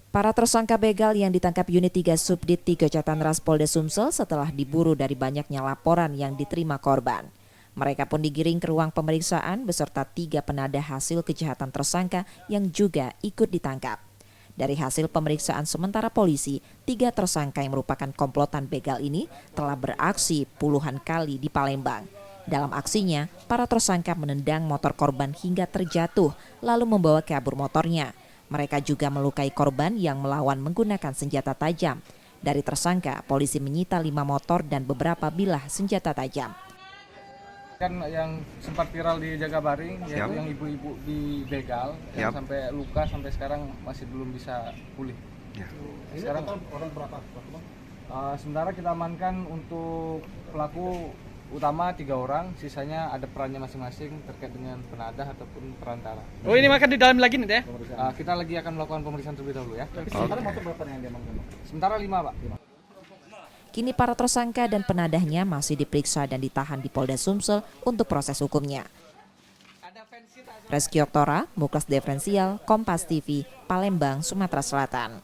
Para tersangka begal yang ditangkap Unit 3 Subdit 3 Jatanras Polda Sumsel setelah diburu dari banyaknya laporan yang diterima korban. Mereka pun digiring ke ruang pemeriksaan beserta 3 penadah hasil kejahatan tersangka yang juga ikut ditangkap. Dari hasil pemeriksaan sementara polisi, 3 tersangka yang merupakan komplotan begal ini telah beraksi puluhan kali di Palembang. Dalam aksinya, para tersangka menendang motor korban hingga terjatuh, lalu membawa kabur motornya. Mereka juga melukai korban yang melawan menggunakan senjata tajam. Dari tersangka, polisi menyita 5 motor dan beberapa bilah senjata tajam. Kan yang sempat viral di Jagabaring, yaitu yang ibu-ibu di begal, yang sampai luka sampai sekarang masih belum bisa pulih. Sekarang orang berapa? Sementara kita amankan untuk pelaku utama 3 orang, sisanya ada perannya masing-masing terkait dengan penadah ataupun perantara. Oh, ini makan di dalam lagi nih, ya? Kita lagi akan melakukan pemeriksaan terlebih dahulu ya. Sementara motor berapa yang diamankan? Sementara 5, Pak. Kini para tersangka dan penadahnya masih diperiksa dan ditahan di Polda Sumsel untuk proses hukumnya. Reski Oktora, Muklas Diferensial, Kompas TV, Palembang, Sumatera Selatan.